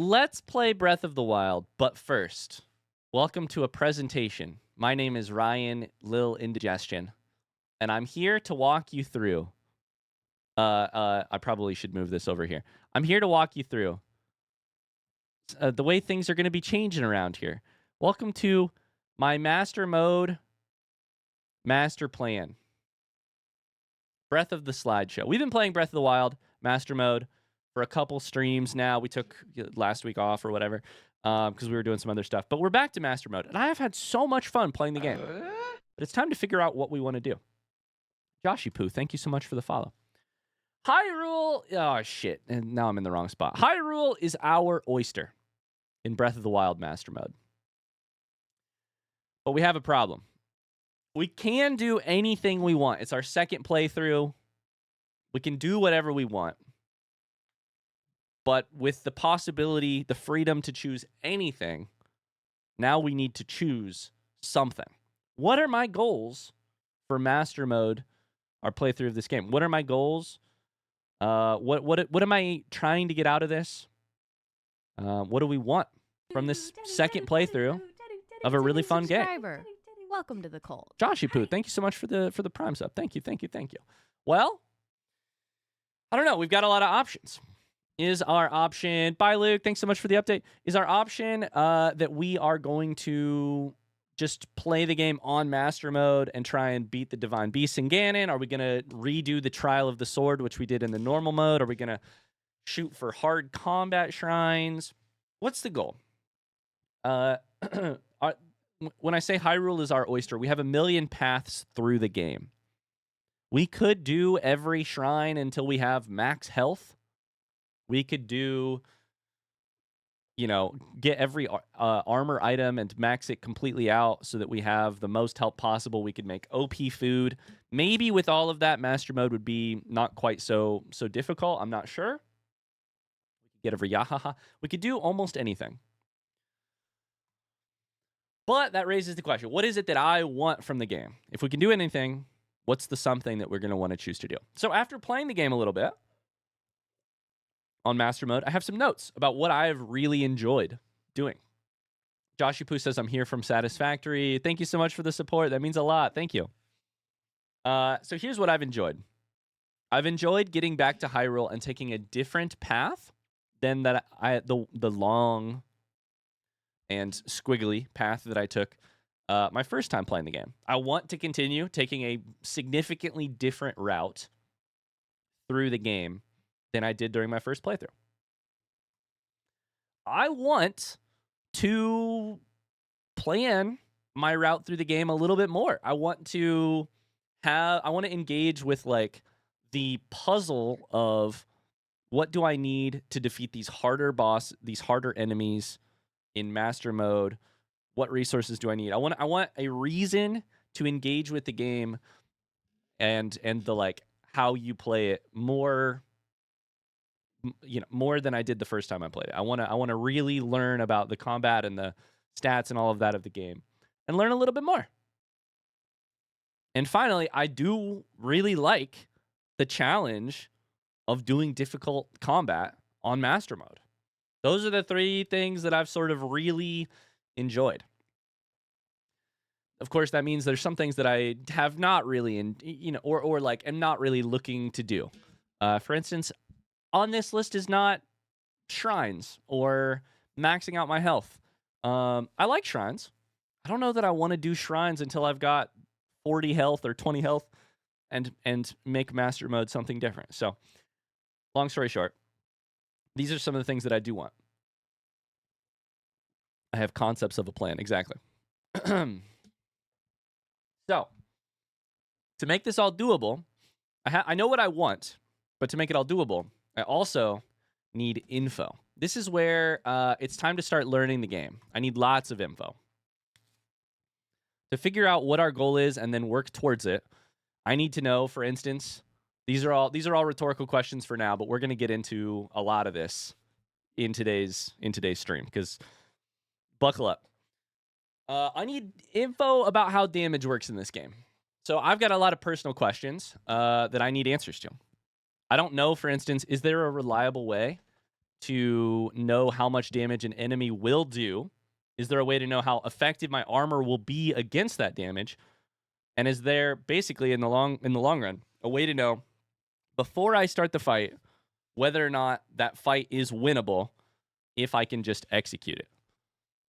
Let's play Breath of the Wild, but first, welcome to a presentation. My name is Ryan Lil Indigestion, and I'm here to walk you through. I probably should move this over here. I'm here to walk you through the way things are going to be changing around here. Welcome to my master mode, master plan. Breath of the Slideshow. We've been playing Breath of the Wild, master mode, for a couple streams now. We took last week off or whatever because we were doing some other stuff. But we're back to master mode, and I have had so much fun playing the game. But it's time to figure out what we want to do. Joshy Poo, thank you so much for the follow. Hyrule, oh shit, and now I'm in the wrong spot. Hyrule is our oyster in Breath of the Wild master mode. But we have a problem. We can do anything we want. It's our second playthrough. We can do whatever we want. But with the possibility, the freedom to choose anything, now we need to choose something. What are my goals for master mode, our playthrough of this game? What are my goals? What am I trying to get out of this? What do we want from this second playthrough of a really fun game? Welcome to the cult. Joshy Poo, thank you so much for the prime sub. Thank you. Well, I don't know. We've got a lot of options. Is our option... Bye, Luke. Thanks so much for the update. Is our option that we are going to just play the game on Master Mode and try and beat the Divine Beasts in Ganon? Are we going to redo the Trial of the Sword, which we did in the normal mode? Are we going to shoot for hard combat shrines? What's the goal? When I say Hyrule is our oyster, we have a million paths through the game. We could do every shrine until we have max health. We could do, get every armor item and max it completely out so that we have the most health possible. We could make OP food. Maybe with all of that, Master Mode would be not quite so difficult. I'm not sure. We could get every Yahaha. We could do almost anything. But that raises the question, what is it that I want from the game? If we can do anything, what's the something that we're going to want to choose to do? So after playing the game a little bit, on Master Mode, I have some notes about what I've really enjoyed doing. Joshy Poo says, I'm here from Satisfactory. Thank you so much for the support. That means a lot. Thank you. So here's what I've enjoyed. I've enjoyed getting back to Hyrule and taking a different path than the long and squiggly path that I took my first time playing the game. I want to continue taking a significantly different route through the game than I did during my first playthrough. I want to plan my route through the game a little bit more. I want to engage with like the puzzle of what do I need to defeat these harder enemies in Master Mode. What resources do I need? I want a reason to engage with the game and the like how you play it more than I did the first time I played it. I want to really learn about the combat and the stats and all of that of the game and learn a little bit more. And finally, I do really like the challenge of doing difficult combat on Master Mode. Those are the three things that I've sort of really enjoyed. Of course, that means there's some things that I have not really, or like am not really looking to do. For instance, on this list is not shrines or maxing out my health. I like shrines. I don't know that I want to do shrines until I've got 40 health or 20 health and make Master Mode something different. So, long story short, these are some of the things that I do want. I have concepts of a plan, exactly. So, to make this all doable, I know what I want, but to make it all doable, I also need info. This is where it's time to start learning the game. I need lots of info. To figure out what our goal is and then work towards it, I need to know, for instance, these are all rhetorical questions for now, but we're going to get into a lot of this in today's stream, because buckle up. I need info about how damage works in this game. So I've got a lot of personal questions that I need answers to. I don't know, for instance, is there a reliable way to know how much damage an enemy will do? Is there a way to know how effective my armor will be against that damage? And is there basically in the long run a way to know before I start the fight whether or not that fight is winnable if I can just execute it?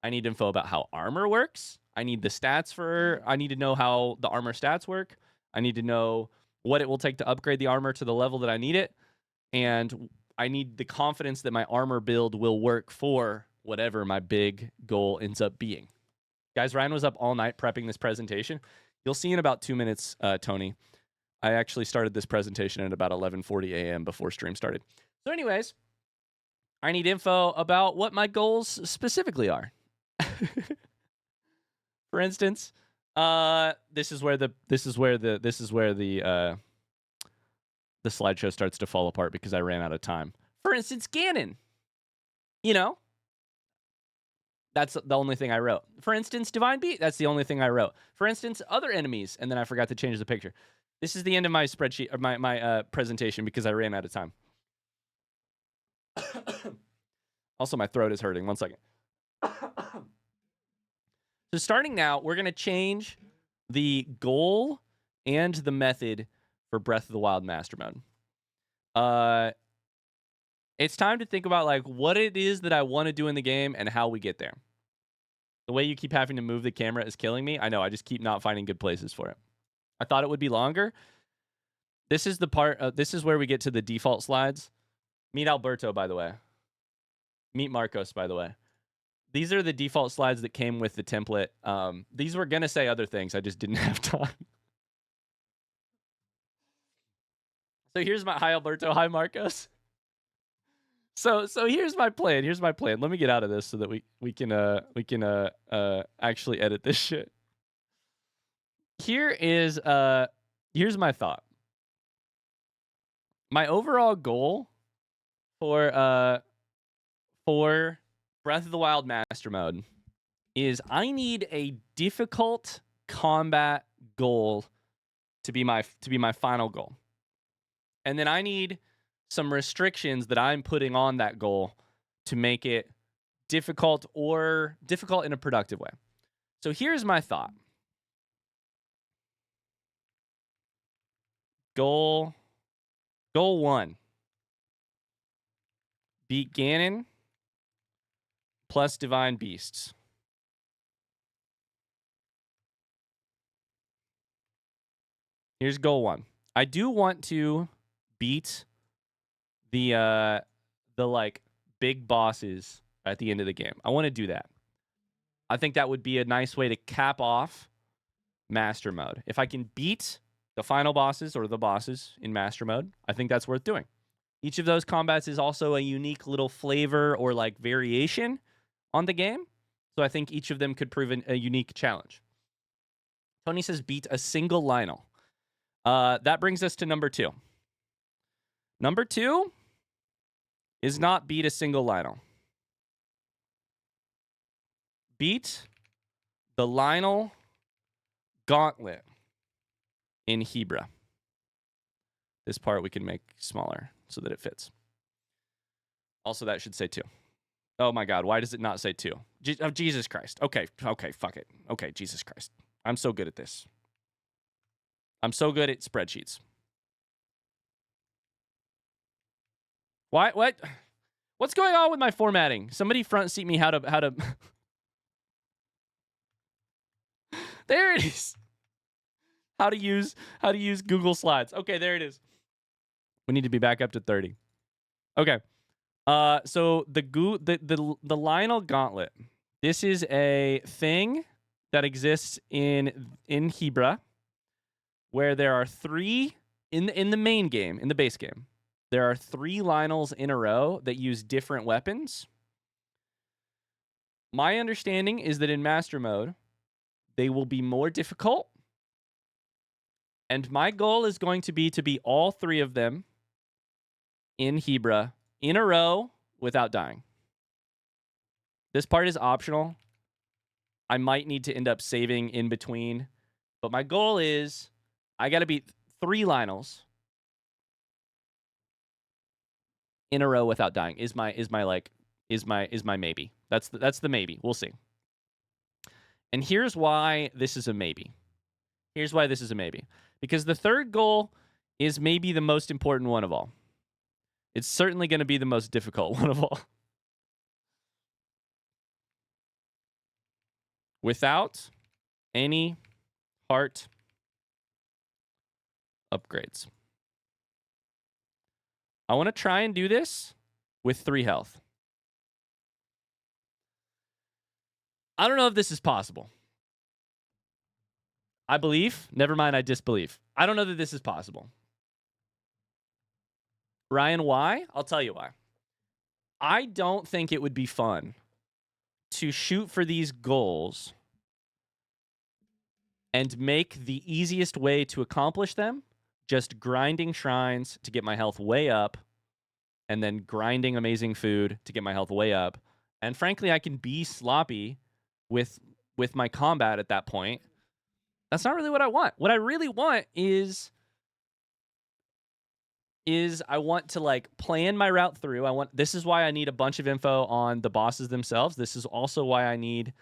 I need info about how armor works. I need the stats I need to know how the armor stats work. I need to know what it will take to upgrade the armor to the level that I need it. And I need the confidence that my armor build will work for whatever my big goal ends up being. Guys, Ryan was up all night prepping this presentation. You'll see in about 2 minutes, Tony. I actually started this presentation at about 11:40 a.m. before stream started. So anyways, I need info about what my goals specifically are. For instance, this is where the slideshow starts to fall apart because I ran out of time. For instance, Ganon. You know, that's the only thing I wrote. For instance, Divine Beat. That's the only thing I wrote. For instance, other enemies, and then I forgot to change the picture. This is the end of my spreadsheet, or my presentation, because I ran out of time. Also, my throat is hurting. 1 second. So starting now, we're going to change the goal and the method for Breath of the Wild Master Mode. It's time to think about like what it is that I want to do in the game and how we get there. The way you keep having to move the camera is killing me. I know, I just keep not finding good places for it. I thought it would be longer. This is the part, this is where we get to the default slides. Meet Alberto, by the way. Meet Marcos, by the way. These are the default slides that came with the template. These were going to say other things. I just didn't have time. So here's my, hi, Alberto. Hi, Marcos. So here's my plan. Here's my plan. Let me get out of this so that we can actually edit this shit. Here's my thought. My overall goal for Breath of the Wild Master Mode is I need a difficult combat goal to be my final goal. And then I need some restrictions that I'm putting on that goal to make it difficult or difficult in a productive way. So here's my thought. Goal 1. Beat Ganon plus Divine Beasts. Here's goal 1. I do want to beat the like big bosses at the end of the game. I want to do that. I think that would be a nice way to cap off Master Mode. If I can beat the final bosses or the bosses in Master Mode, I think that's worth doing. Each of those combats is also a unique little flavor or like variation on the game. So I think each of them could prove a unique challenge. Tony says beat a single Lionel. That brings us to number 2. Number 2 is not beat a single Lionel. Beat the Lionel Gauntlet in Hebra. This part we can make smaller so that it fits. Also, that should say 2. Oh my God, why does it not say 2? Oh, Jesus Christ. Okay, fuck it. Okay, Jesus Christ. I'm so good at this. I'm so good at spreadsheets. Why? What? What's going on with my formatting? Somebody front seat me how to... There it is. How to use Google Slides. Okay, there it is. We need to be back up to 30. Okay. So the Lionel Gauntlet. This is a thing that exists in Hebra, where there are 3 in the main game, in the base game. There are 3 Lionels in a row that use different weapons. My understanding is that in Master Mode, they will be more difficult. And my goal is going to be all 3 of them in Hebra in a row without dying. This part is optional. I might need to end up saving in between. But my goal is I got to beat 3 Lionels in a row without dying is my maybe. That's the maybe. We'll see. And here's why this is a maybe. Here's why this is a maybe. Because the third goal is maybe the most important one of all. It's certainly going to be the most difficult one of all. Without any heart upgrades. I want to try and do this with 3 health. I don't know if this is possible. I believe. Never mind, I disbelieve. I don't know that this is possible. Ryan, why? I'll tell you why. I don't think it would be fun to shoot for these goals and make the easiest way to accomplish them just grinding shrines to get my health way up, and then grinding amazing food to get my health way up. And frankly, I can be sloppy with my combat at that point. That's not really what I want. What I really want is I want to like plan my route through. This is why I need a bunch of info on the bosses themselves. This is also why I need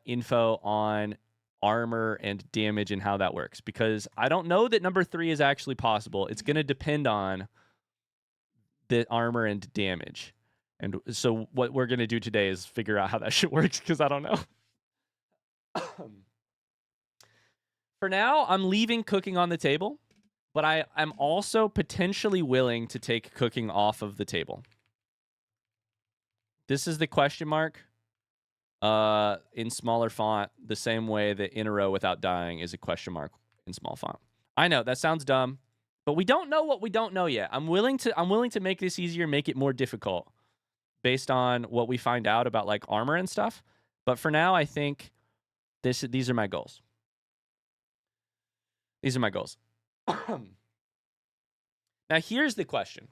info on armor and damage and how that works, because I don't know that number 3 is actually possible. It's going to depend on the armor and damage. And so what we're going to do today is figure out how that shit works, because I don't know. For now, I'm leaving cooking on the table, but I'm also potentially willing to take cooking off of the table. This is the question mark in smaller font, the same way that in a row without dying is a question mark in small font. I know that sounds dumb, but we don't know what we don't know yet. I'm willing to make this easier, make it more difficult based on what we find out about like armor and stuff. But for now, I think these are my goals. These are my goals. Now, here's the question.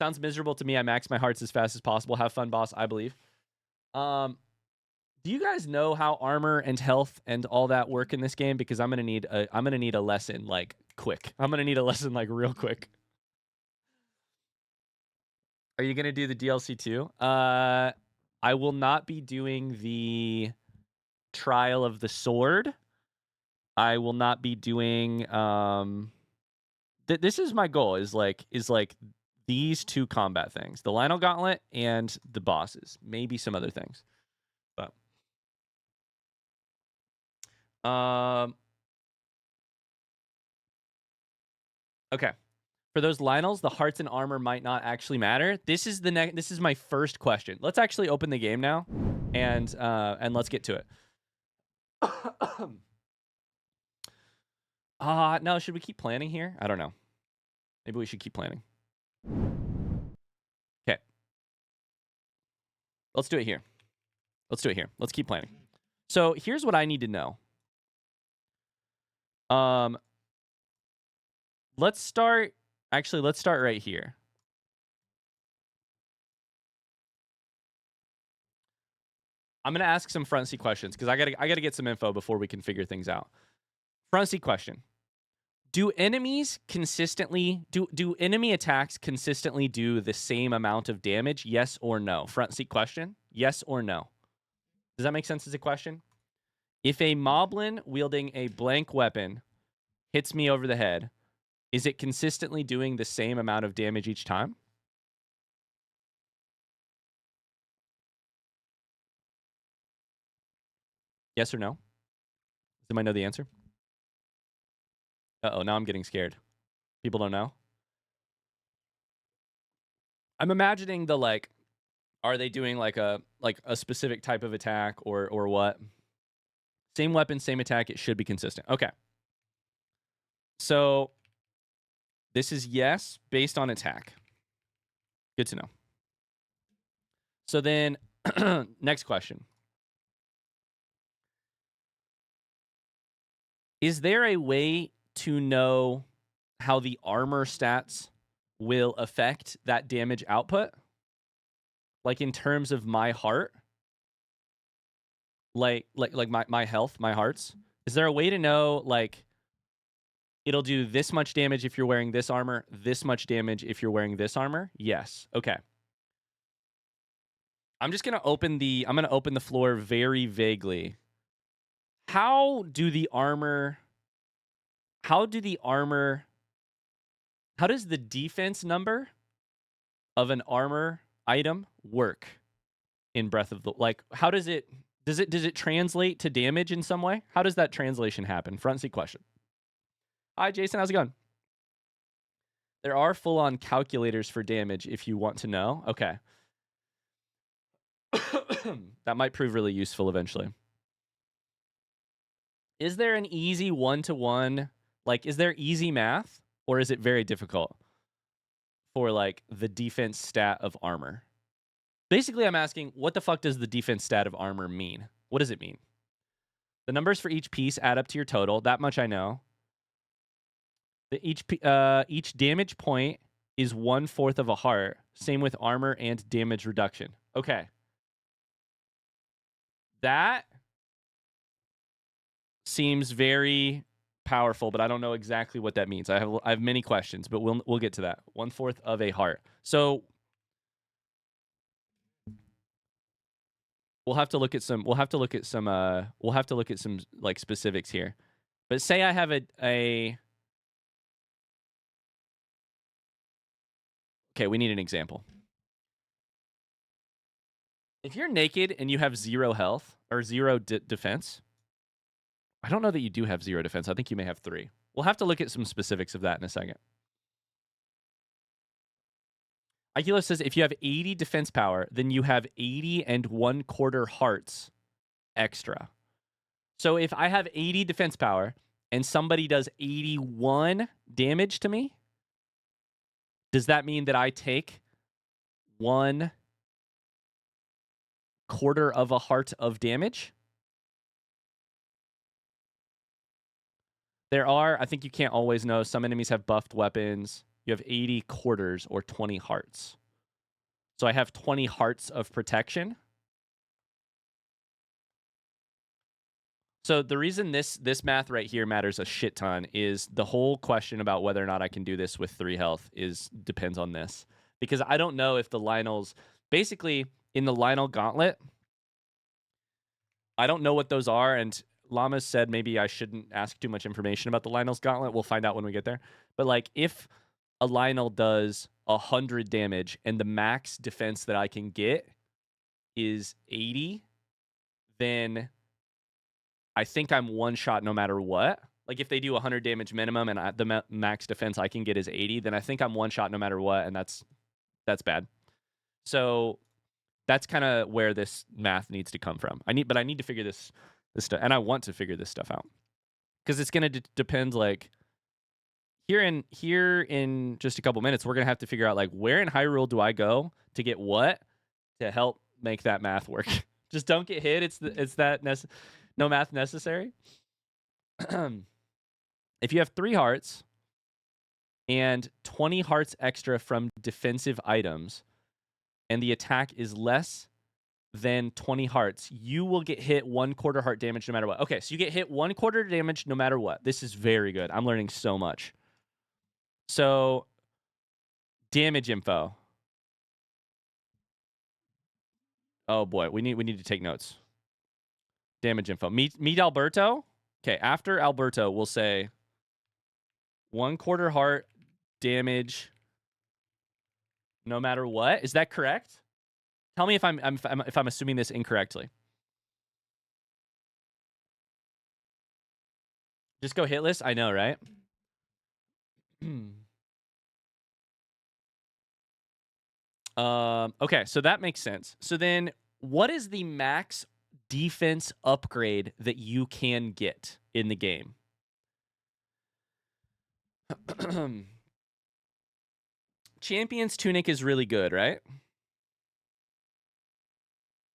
Sounds miserable to me. I max my hearts as fast as possible. Have fun, boss, I believe. Do you guys know how armor and health and all that work in this game? Because I'm gonna need a lesson like quick. I'm gonna need a lesson like real quick. Are you gonna do the DLC too? I will not be doing the Trial of the Sword. I will not be doing this is my goal, is like these 2 combat things. The Lionel Gauntlet and the bosses. Maybe some other things. But okay. For those Lionels, the hearts and armor might not actually matter. This is this is my first question. Let's actually open the game now and let's get to it. No, should we keep planning here? I don't know. Maybe we should keep planning. Okay. Let's do it here. Let's do it here. Let's keep planning. So here's what I need to know. Let's start right here. I'm gonna ask some front seat questions because I gotta get some info before we can figure things out. Front seat question. Do enemies consistently do enemy attacks consistently do the same amount of damage? Yes or no? Front seat question. Yes or no? Does that make sense as a question? If a moblin wielding a blank weapon hits me over the head, is it consistently doing the same amount of damage each time? Yes or no? Does anybody know the answer? Uh-oh, now I'm getting scared. People don't know? I'm imagining the like, are they doing like a specific type of attack or what? Same weapon, same attack, it should be consistent. Okay. So this is yes, based on attack. Good to know. So then, next question. Is there a way to know how the armor stats will affect that damage output? Like in terms of my heart? Like my health, my hearts? Is there a way to know like It'll do this much damage if you're wearing this armor, this much damage if you're wearing this armor. Yes. Okay. I'm just going to open the floor very vaguely. How does the defense number of an armor item work in Breath of the, like, how does it translate to damage in some way? How does that translation happen? Front seat question. Hi, Jason. How's it going? There are full-on calculators for damage if you want to know. Okay. That might prove really useful eventually. Is there an easy one-to-one, like, is there easy math, or is it very difficult for, like, the defense stat of armor? Basically, I'm asking, what the fuck does the defense stat of armor mean? What does it mean? The numbers for each piece add up to your total. That much I know. Each damage point is 1/4 of a heart. Same with armor and damage reduction. Okay. That seems very powerful, but I don't know exactly what that means. I have many questions, but we'll get to that. 1/4 of a heart. So we'll have to look at some like specifics here. But say I have a okay, we need an example. If you're naked and you have 0 health or 0 defense, I don't know that you do have 0 defense. I think you may have 3. We'll have to look at some specifics of that in a second. Ikelos says if you have 80 defense power, then you have 80 and 1/4 hearts extra. So if I have 80 defense power and somebody does 81 damage to me, does that mean that I take 1/4 of a heart of damage? There are, I think you can't always know, some enemies have buffed weapons. You have 80 quarters or 20 hearts. So I have 20 hearts of protection. So the reason this math right here matters a shit ton is the whole question about whether or not I can do this with 3 health depends on this. Because I don't know if the Lionels, basically in the Lionel Gauntlet, I don't know what those are, and Llama said maybe I shouldn't ask too much information about the Lionel's Gauntlet. We'll find out when we get there. But like if a Lionel does 100 damage and the max defense that I can get is 80, then I think I'm one shot no matter what. Like if they do 100 damage minimum and the max defense I can get is 80, then I think I'm one shot no matter what, and that's bad. So that's kind of where this math needs to come from. I need to figure this stuff, and I want to figure this stuff out because it's gonna depend. Like here in just a couple minutes, we're gonna have to figure out like where in Hyrule do I go to get what to help make that math work. Just don't get hit. It's that no math necessary. If you have 3 hearts and 20 hearts extra from defensive items, and the attack is less than 20 hearts, you will get hit 1/4 heart damage no matter what. Okay, so you get hit 1/4 damage no matter what. This is very good. I'm learning so much. So, damage info. Oh boy, we need to take notes. Damage info. Meet Alberto. Okay, after Alberto, we'll say 1/4 heart damage no matter what. Is that correct? Tell me if I'm assuming this incorrectly. Just go hitless. I know, right? Okay, so that makes sense. So then, what is the max defense upgrade that you can get in the game? Champion's Tunic is really good, right?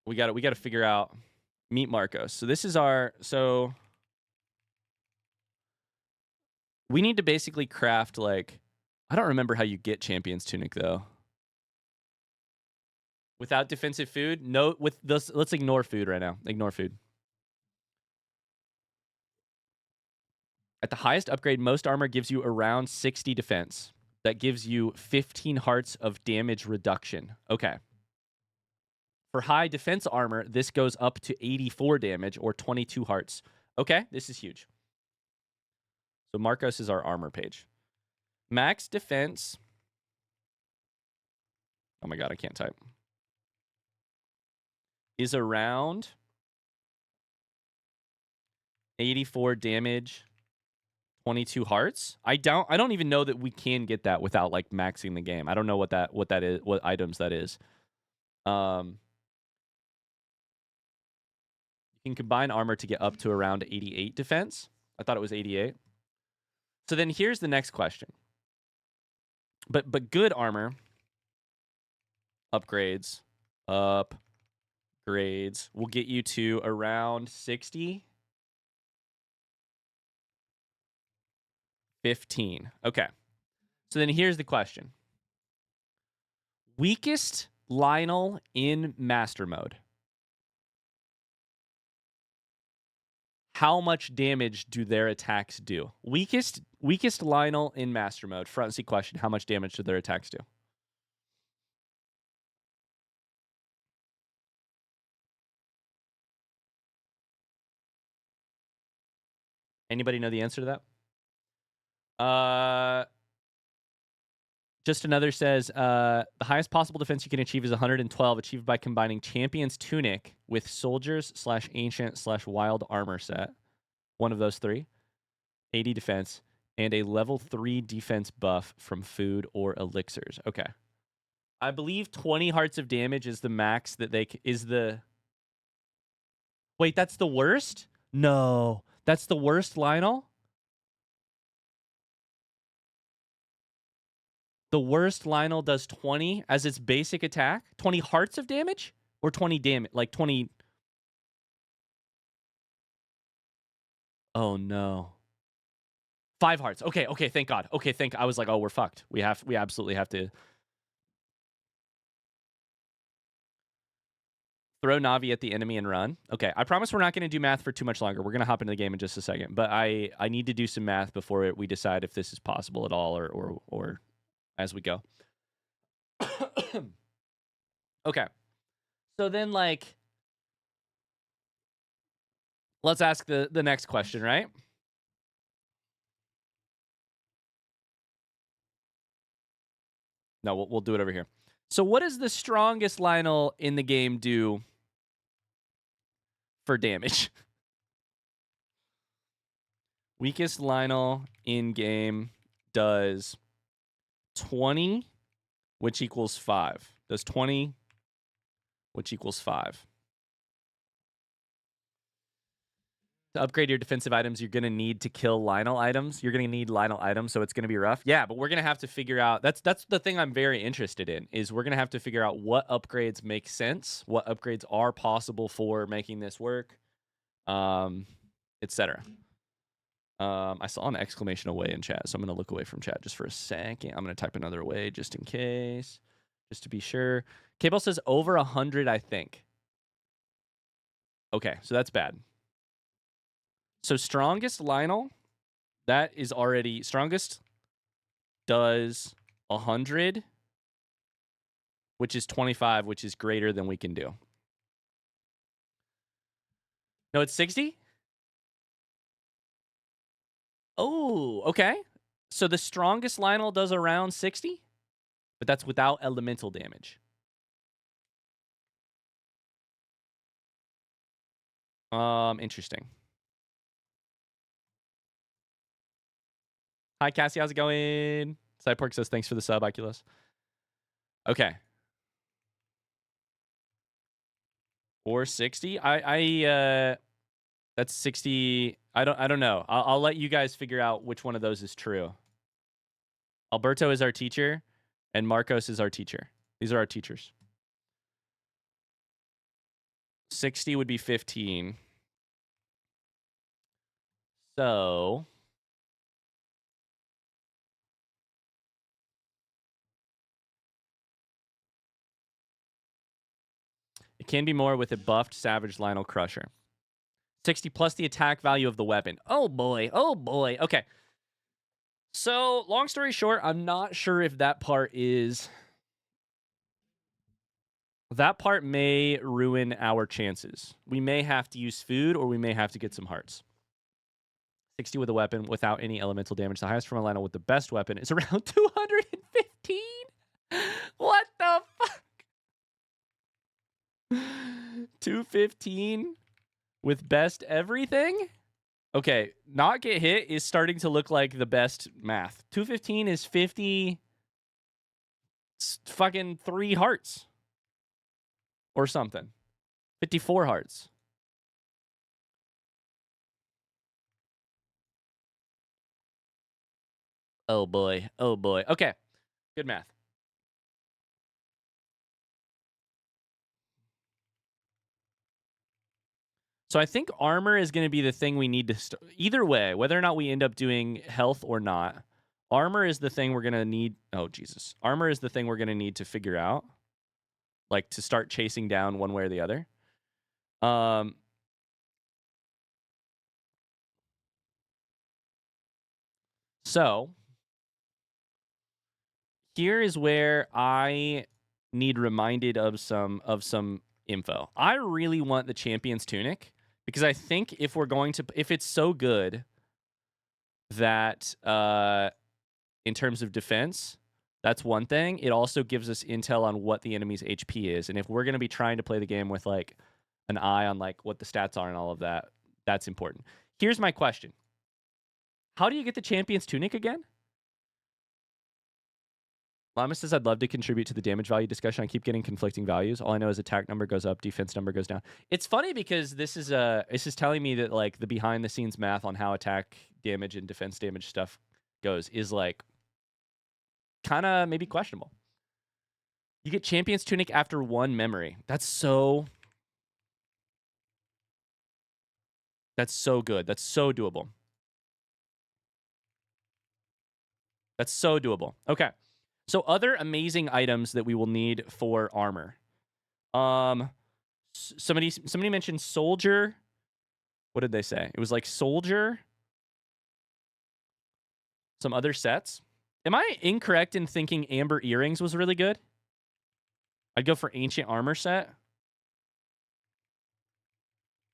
We got to figure out. Meet Marcos. So this is we need to basically craft like, I don't remember how you get Champion's Tunic though. Without defensive food? No, with this, let's ignore food right now. Ignore food. At the highest upgrade, most armor gives you around 60 defense. That gives you 15 hearts of damage reduction. Okay. For high defense armor, this goes up to 84 damage or 22 hearts. Okay, this is huge. So Marcos is our armor page. Max defense. Oh my god, I can't type. Is around 84 damage, 22 hearts. I don't even know that we can get that without like maxing the game. I don't know what that is, what items that is. You can combine armor to get up to around 88 defense. I thought it was 88. So then here's the next question. But good armor upgrades will get you to around 60. 15. Okay. So then here's the question. Weakest Lionel in Master Mode. How much damage do their attacks do? Weakest Lionel in Master Mode. Front seat question. How much damage do their attacks do? Anybody know the answer to that? Just another says, the highest possible defense you can achieve is 112, achieved by combining Champion's Tunic with Soldiers/Ancient/Wild Armor set. One of those three. 80 defense. And a level 3 defense buff from food or elixirs. Okay. I believe 20 hearts of damage is the max that is the... Wait, that's the worst? No. That's the worst, Lionel? The worst Lionel does 20 as its basic attack? 20 hearts of damage? Or 20 damage? Like 20... Oh, no. 5 hearts. Okay, thank God. Okay, I was like, oh, we're fucked. We absolutely have to... Throw Navi at the enemy and run. Okay, I promise we're not going to do math for too much longer. We're going to hop into the game in just a second. But I need to do some math before we decide if this is possible at all or as we go. Okay. So then, like, let's ask the next question, right? No, we'll do it over here. So what does the strongest Lionel in the game do for damage? Weakest Lionel in game does 20, which equals 5. Does 20, which equals 5. To upgrade your defensive items, you're going to need to kill Lionel items. You're going to need Lionel items, so it's going to be rough. Yeah, but we're going to have to figure out... That's the thing I'm very interested in, is we're going to have to figure out what upgrades make sense, what upgrades are possible for making this work, etc. I saw an exclamation away in chat, so I'm going to look away from chat just for a second. I'm going to type another away just in case, just to be sure. Cable says over 100, I think. Okay, so that's bad. So strongest Lionel, that is already... Strongest does 100, which is 25, which is greater than we can do. No, it's 60? Oh, okay. So the strongest Lionel does around 60, but that's without elemental damage. Interesting. Hi, Cassie. How's it going? Cypork says, thanks for the sub, Oculus. Okay. 460. That's 60. I don't know. I'll let you guys figure out which one of those is true. Alberto is our teacher, and Marcos is our teacher. These are our teachers. 60 would be 15. So... It can be more with a buffed Savage Lionel Crusher. 60 plus the attack value of the weapon. Oh boy. Oh boy. Okay. So, long story short, I'm not sure if that part is... That part may ruin our chances. We may have to use food or we may have to get some hearts. 60 with a weapon without any elemental damage. The highest from Atlanta with the best weapon is around 215. What the fuck? 215 with best everything? Okay, not get hit is starting to look like the best math. 215 is 50 fucking 3 hearts or something. 54 hearts. Oh boy. Oh boy. Okay. Good math. So I think armor is going to be the thing we need to... Either way, whether or not we end up doing health or not, armor is the thing we're going to need... Oh, Jesus. Armor is the thing we're going to need to figure out. Like, to start chasing down one way or the other. So, here is where I need reminded of some info. I really want the Champion's Tunic, because I think if we're going to... If it's so good that... in terms of defense, that's one thing. It also gives us intel on what the enemy's HP is. And if we're going to be trying to play the game with, like, an eye on, like, what the stats are and all of that, that's important. Here's my question. How do you get the Champion's Tunic again? Lama says, I'd love to contribute to the damage value discussion. I keep getting conflicting values. All I know is attack number goes up, defense number goes down. It's funny because this is telling me that, like, the behind-the-scenes math on how attack damage and defense damage stuff goes is, like, kind of maybe questionable. You get Champion's Tunic after 1 memory. That's so good. That's so doable. That's so doable. Okay. So other amazing items that we will need for armor. Somebody mentioned soldier. What did they say? It was like soldier. Some other sets. Am I incorrect in thinking amber earrings was really good? I'd go for ancient armor set.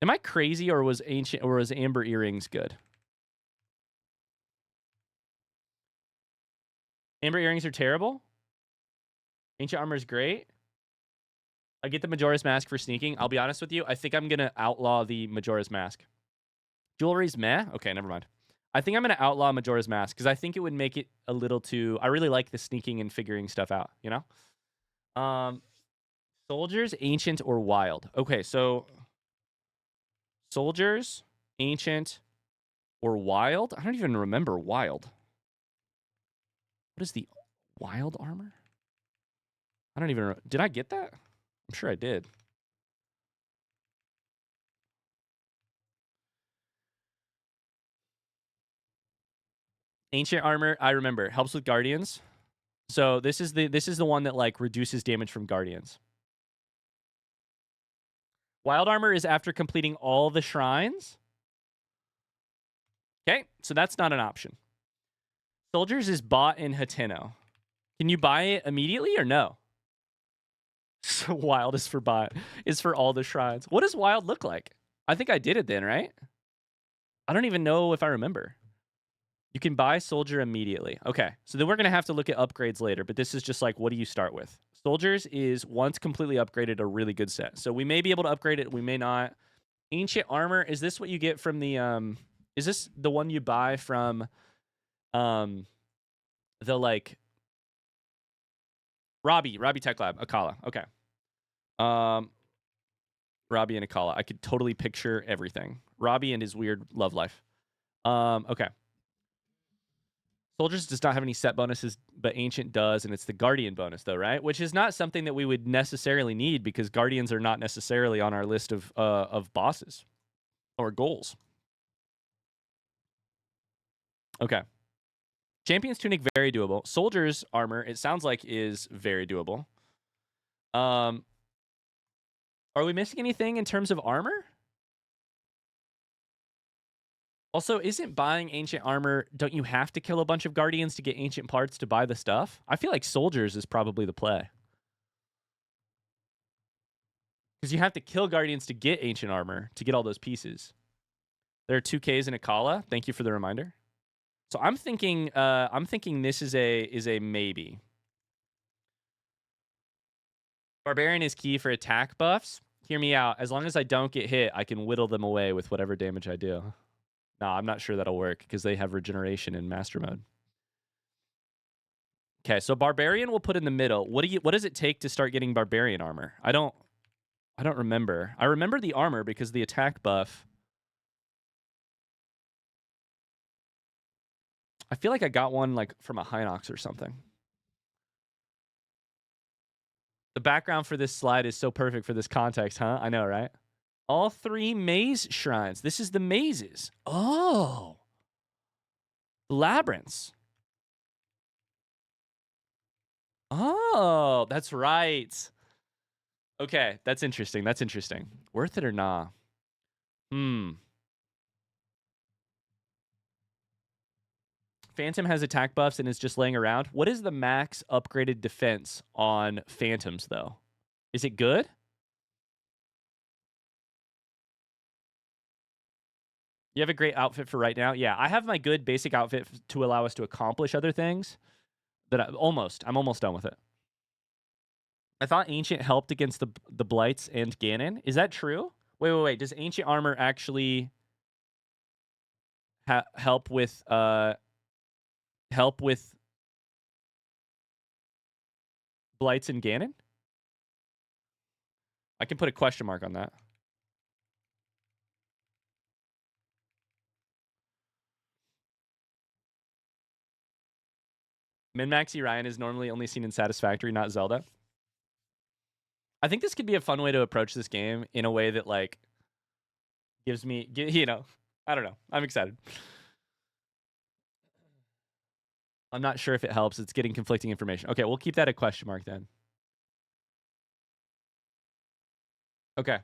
Am I crazy, or was amber earrings good? Amber earrings are terrible. Ancient armor is great. I get the Majora's Mask for sneaking. I'll be honest with you. I think I'm going to outlaw the Majora's Mask. Jewelry's meh. Okay, never mind. I think I'm going to outlaw Majora's Mask because I think it would make it a little too... I really like the sneaking and figuring stuff out, you know? Soldiers, ancient, or wild. Okay, so... Soldiers, ancient, or wild? I don't even remember wild. What is the wild armor? I don't even... Did I get that? I'm sure I did. Ancient armor, I remember. Helps with guardians. So this is the one that, like, reduces damage from guardians. Wild armor is after completing all the shrines. Okay, so that's not an option. Soldiers is bought in Hateno. Can you buy it immediately or no? So wild is for all the shrines. What does wild look like? I think I did it then, right? I don't even know if I remember. You can buy soldier immediately. Okay, so then we're going to have to look at upgrades later, but this is just like, what do you start with? Soldiers is, once completely upgraded, a really good set. So we may be able to upgrade it, we may not. Ancient armor, is this what you get from the... Is this the one you buy from the, like... Robbie Tech Lab, Akala. Okay. Robbie and Akala. I could totally picture everything. Robbie and his weird love life. Okay. Soldiers does not have any set bonuses, but Ancient does, and it's the Guardian bonus, though, right? Which is not something that we would necessarily need, because Guardians are not necessarily on our list of bosses or goals. Okay. Champion's Tunic, very doable. Soldier's armor, it sounds like, is very doable. Are we missing anything in terms of armor? Also, isn't buying ancient armor, don't you have to kill a bunch of guardians to get ancient parts to buy the stuff? I feel like soldiers is probably the play. Because you have to kill guardians to get ancient armor, to get all those pieces. There are 2Ks in Akala. Thank you for the reminder. So I'm thinking this is a maybe. Barbarian is key for attack buffs. Hear me out. As long as I don't get hit, I can whittle them away with whatever damage I do. No, I'm not sure that'll work because they have regeneration in master mode. Okay, so Barbarian we'll put in the middle. What does it take to start getting Barbarian armor? I don't remember. I remember the armor because the attack buff. I feel like I got one like from a Hinox or something. The background for this slide is so perfect for this context, huh? I know, right? All 3 maze shrines. This is the mazes. Oh. Labyrinths. Oh, that's right. Okay, that's interesting. That's interesting. Worth it or nah? Phantom has attack buffs and is just laying around. What is the max upgraded defense on Phantoms, though? Is it good? You have a great outfit for right now? Yeah, I have my good basic outfit to allow us to accomplish other things. I'm almost done with it. I thought Ancient helped against the Blights and Ganon. Is that true? Wait. Does Ancient Armor actually help with Blights and Ganon? I can put a question mark on that. Min-Maxi Ryan is normally only seen in Satisfactory, not Zelda. I think this could be a fun way to approach this game in a way that, like, gives me, I don't know. I'm excited. I'm not sure if it helps. It's getting conflicting information. Okay, we'll keep that a question mark then. Okay.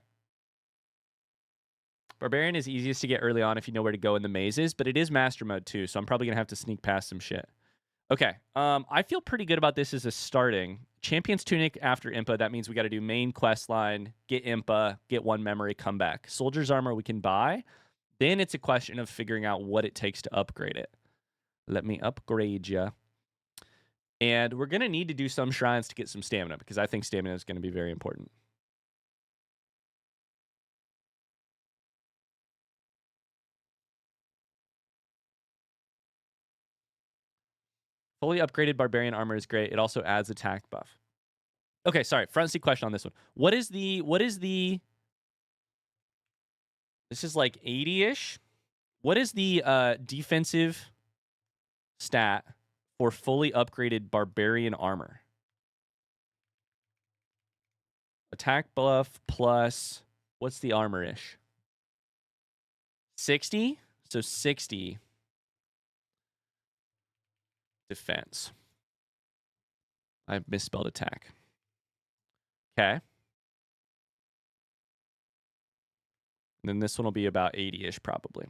Barbarian is easiest to get early on if you know where to go in the mazes, but it is master mode too, so I'm probably going to have to sneak past some shit. Okay, I feel pretty good about this as a starting. Champion's Tunic after Impa, that means we got to do main quest line, get Impa, get 1 memory, come back. Soldier's Armor we can buy. Then it's a question of figuring out what it takes to upgrade it. Let me upgrade ya. And we're going to need to do some shrines to get some stamina, because I think stamina is going to be very important. Fully upgraded Barbarian Armor is great. It also adds attack buff. Okay, sorry. Front seat question on this one. What is the... This is like 80-ish. What is the defensive stat for fully upgraded Barbarian Armor? Attack buff plus... What's the armor-ish? 60? So 60 defense. I misspelled attack. Okay. And then this one will be about 80-ish probably.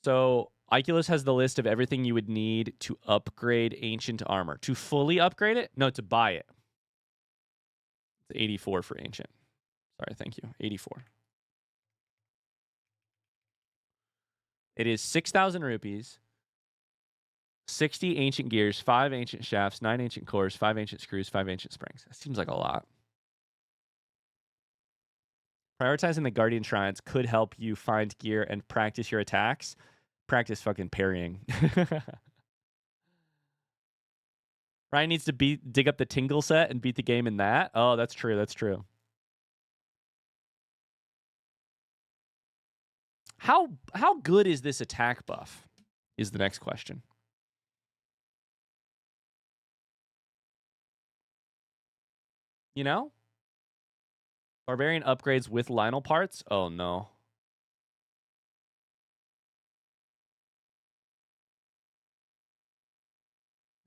So Iculus has the list of everything you would need to upgrade Ancient Armor. To fully upgrade it? No, to buy it. It's 84 for Ancient. Sorry, thank you. 84. It is 6,000 rupees, 60 ancient gears, 5 ancient shafts, 9 ancient cores, 5 ancient screws, 5 ancient springs. That seems like a lot. Prioritizing the Guardian Shrines could help you find gear and practice your attacks. Practice fucking parrying. Ryan needs to dig up the Tingle set and beat the game in that. Oh, that's true. That's true. How good is this attack buff? Is the next question. You know? Barbarian upgrades with Lionel parts? Oh no.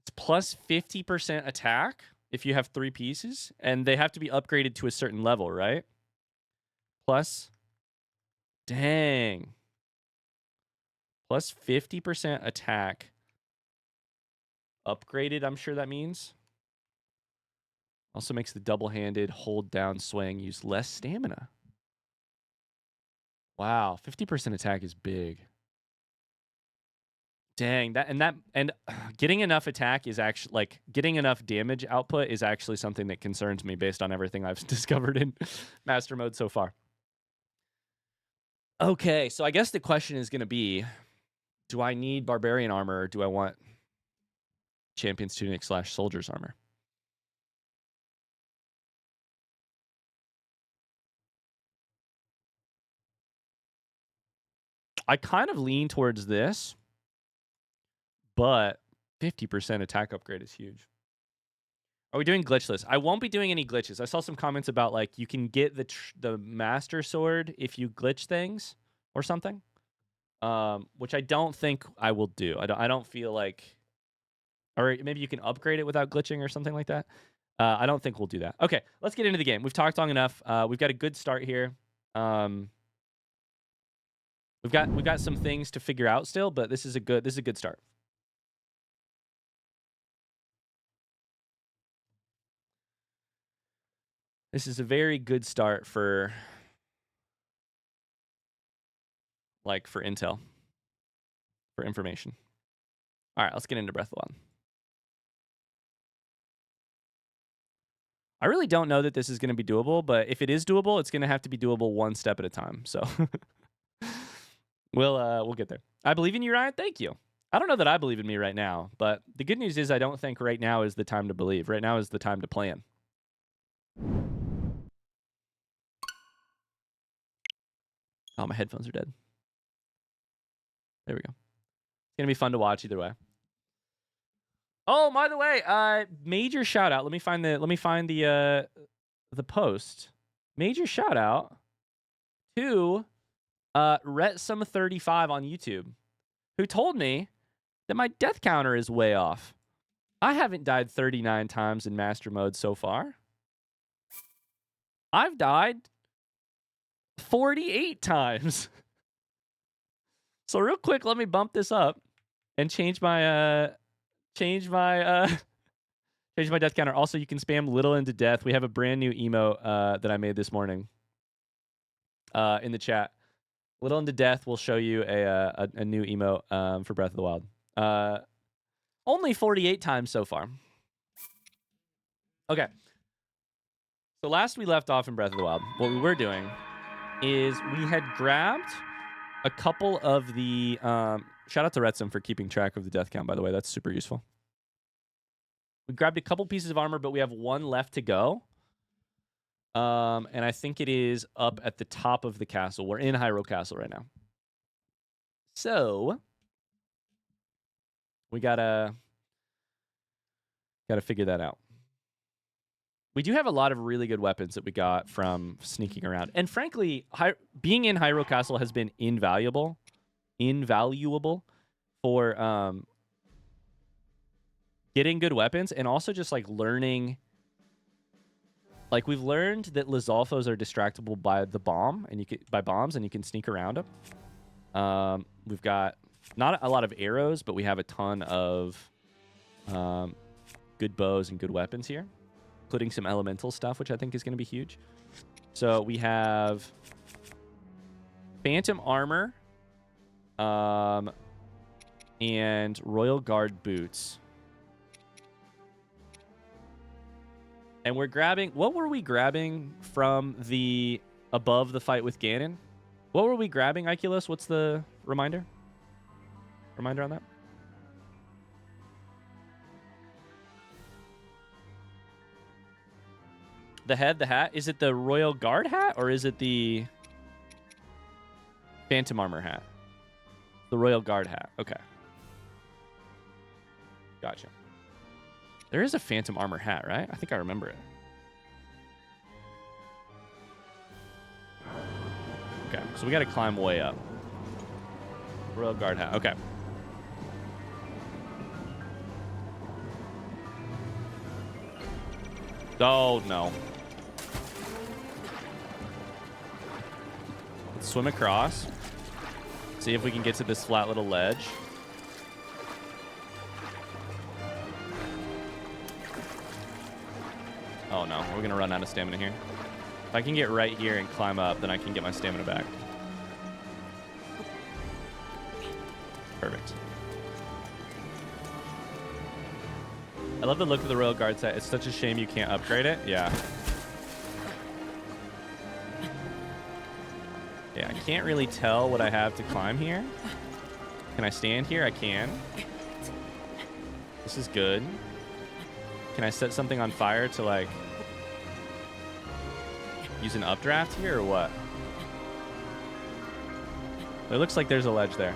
It's plus 50% attack if you have 3 pieces, and they have to be upgraded to a certain level, right? Plus Dang. Plus 50% attack. Upgraded, I'm sure that means. Also makes the double-handed hold down swing use less stamina. Wow, 50% attack is big. Dang, and getting enough attack is actually like getting enough damage output is actually something that concerns me based on everything I've discovered in master mode so far. Okay, so I guess the question is going to be, do I need barbarian armor or do I want champion's tunic / soldier's armor? I kind of lean towards this, but 50% attack upgrade is huge. Are we doing glitchless? I won't be doing any glitches. I saw some comments about like you can get the master sword if you glitch things or something, which I don't think I will do. I don't feel like, or maybe you can upgrade it without glitching or something like that. I don't think we'll do that. Okay, let's get into the game. We've talked long enough. We've got a good start here. We've got some things to figure out still, but this is a good start. This is a very good start for intel, for information. All right, let's get into Breath of the Wild. I really don't know that this is going to be doable, but if it is doable, it's going to have to be doable one step at a time. So we'll get there. I believe in you, Ryan. Thank you. I don't know that I believe in me right now, but the good news is I don't think right now is the time to believe. Right now is the time to plan. Oh, my headphones are dead. There we go. It's going to be fun to watch either way. Oh, by the way, major shout out. Let me find the post. Major shout out to Retsum35 on YouTube, who told me that my death counter is way off. I haven't died 39 times in master mode so far. I've died 48 times. So real quick, let me bump this up and change my death counter. Also, you can spam little into death. We have a brand new emote that I made this morning in the chat. Little into death will show you a new emote for Breath of the Wild. Only 48 times so far. Okay. So last we left off in Breath of the Wild, what we were doing is we had grabbed a couple of the... shout out to Retsum for keeping track of the death count, by the way. That's super useful. We grabbed a couple pieces of armor, but we have one left to go. And I think it is up at the top of the castle. We're in Hyrule Castle right now. So we gotta figure that out. We do have a lot of really good weapons that we got from sneaking around. And frankly, being in Hyrule Castle has been invaluable for getting good weapons and also just like learning. Like we've learned that Lizalfos are distractible by the bomb and by bombs, and you can sneak around them. We've got not a lot of arrows, but we have a ton of good bows and good weapons here, including some elemental stuff, which I think is going to be huge. So we have Phantom Armor and Royal Guard boots. And we're grabbing... What were we grabbing from the... above the fight with Ganon? What were we grabbing, Iculus? What's the reminder? Reminder on that? The head, the hat. Is it the Royal Guard hat or is it the Phantom Armor hat? The Royal Guard hat. Okay. Gotcha. There is a Phantom Armor hat, right? I think I remember it. Okay, so we got to climb way up. Royal Guard hat. Okay. Oh, no. swim across. See if we can get to this flat little ledge. Oh no, we're gonna run out of stamina here. If I can get right here and climb up, then I can get my stamina back. Perfect. I love the look of the Royal Guard set. It's such a shame you can't upgrade it. Yeah. Yeah, I can't really tell what I have to climb here. Can I stand here? I can. This is good. Can I set something on fire to, like, use an updraft here or what? It looks like there's a ledge there.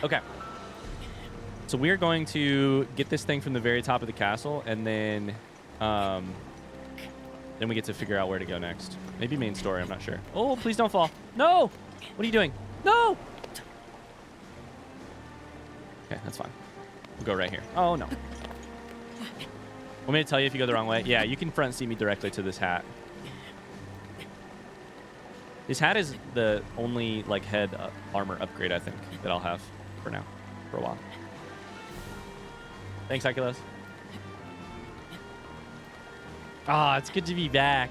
Okay. So we're going to get this thing from the very top of the castle, and then we get to figure out where to go next. Maybe main story, I'm not sure. Oh, please don't fall. No! What are you doing? No! Okay, that's fine. We'll go right here. Oh, no. Want me to tell you if you go the wrong way? Yeah, you can front seat me directly to this hat. This hat is the only, like, head armor upgrade, I think, that I'll have for now, for a while. Thanks, Oculus. Ah, it's good to be back.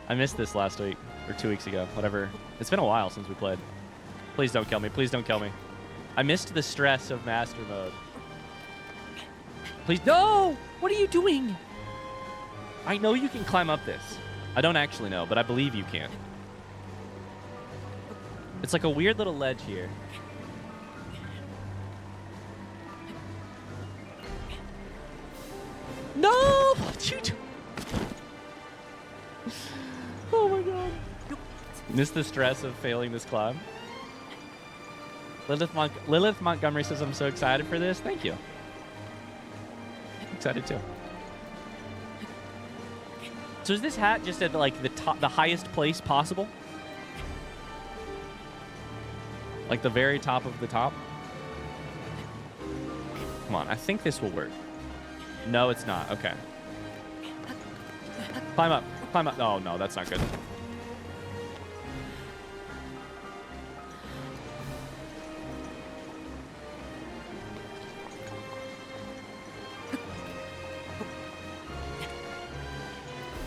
I missed this last week, or 2 weeks ago, whatever. It's been a while since we played. Please don't kill me. Please don't kill me. I missed the stress of master mode. Please, no! What are you doing? I know you can climb up this. I don't actually know, but I believe you can. It's like a weird little ledge here. No! What you do? Oh my god. Miss the stress of failing this climb. Lilith Montgomery says, I'm so excited for this. Thank you. Excited too. So is this hat just at like the highest place possible? Like the very top of the top? Come on, I think this will work. No, it's not. Okay. Climb up. Climb up. Oh, no, that's not good.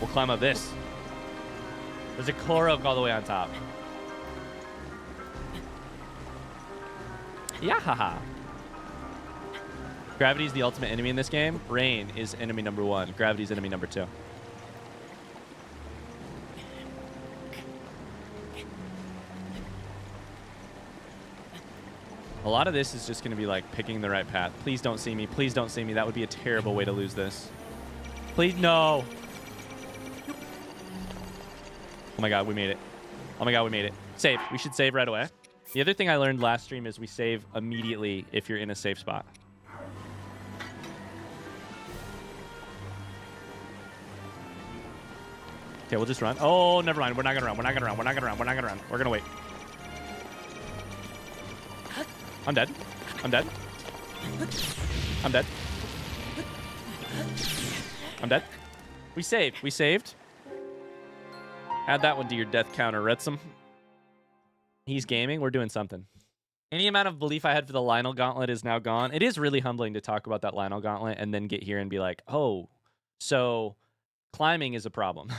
We'll climb up this. There's a Korok all the way on top. Yeah. Gravity is the ultimate enemy in this game. Rain is enemy number 1. Gravity is enemy number 2. A lot of this is just going to be like picking the right path. Please don't see me. Please don't see me. That would be a terrible way to lose this. Please, no. Oh my god, we made it. Oh my god, we made it. Save. We should save right away. The other thing I learned last stream is we save immediately if you're in a safe spot. Okay, we'll just run. Oh, never mind. We're not gonna run. We're not gonna run. We're not gonna run. We're not gonna run. We're gonna wait. I'm dead. I'm dead. I'm dead. I'm dead. We saved. We saved. Add that one to your death counter, Retzum. He's gaming. We're doing something. Any amount of belief I had for the Lionel Gauntlet is now gone. It is really humbling to talk about that Lionel Gauntlet and then get here and be like, oh, so climbing is a problem.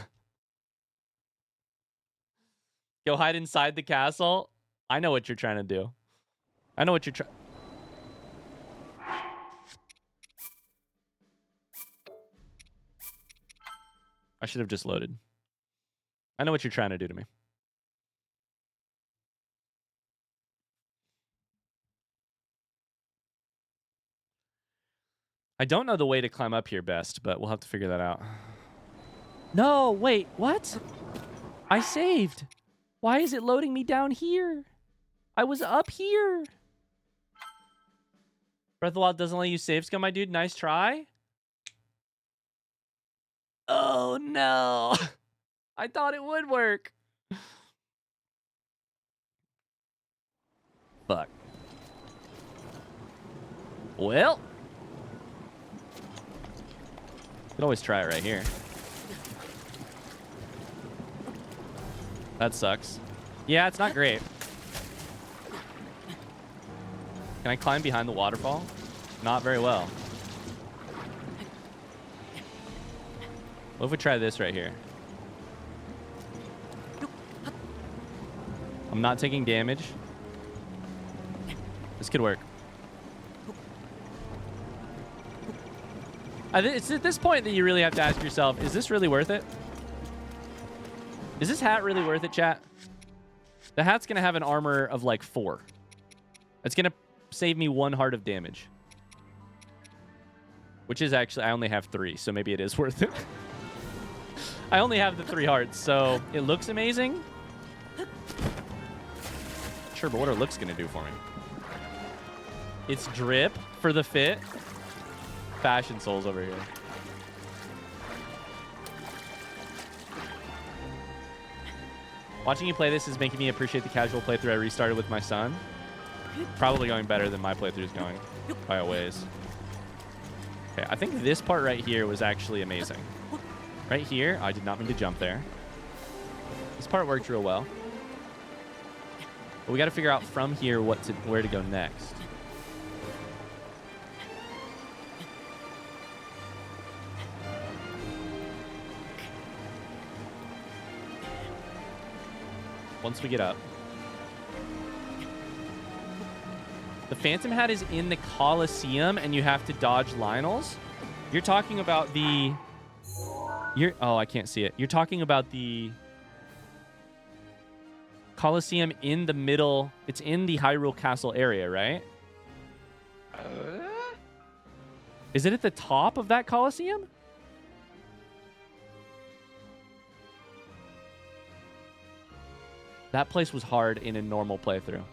Go hide inside the castle. I know what you're trying to do. I know what you're trying. I should have just loaded. I know what you're trying to do to me. I don't know the way to climb up here best, but we'll have to figure that out. No, wait, what? I saved. Why is it loading me down here? I was up here. Breath of the Wild doesn't let you save scum, my dude. Nice try. Oh, no. I thought it would work. Fuck. Well. Could always try it right here. That sucks. Yeah, it's not great. Can I climb behind the waterfall? Not very well. What if we try this right here? I'm not taking damage. This could work. It's at this point that you really have to ask yourself, is this really worth it? Is this hat really worth it, chat? The hat's going to have an armor of like 4. It's going to save me 1 heart of damage. Which is actually, I only have 3, so maybe it is worth it. I only have the 3 hearts, so it looks amazing. Sure, but what are looks going to do for me? It's drip for the fit. Fashion souls over here. Watching you play this is making me appreciate the casual playthrough I restarted with my son. Probably going better than my playthrough is going by a ways. Okay, I think this part right here was actually amazing. Right here, I did not mean to jump there. This part worked real well. But we got to figure out from here where to go next. Once we get up. The Phantom Hat is in the Coliseum, and you have to dodge Lionels. You're talking about the... Oh, I can't see it. You're talking about the Coliseum in the middle. It's in the Hyrule Castle area, right? Is it at the top of that Coliseum? That place was hard in a normal playthrough.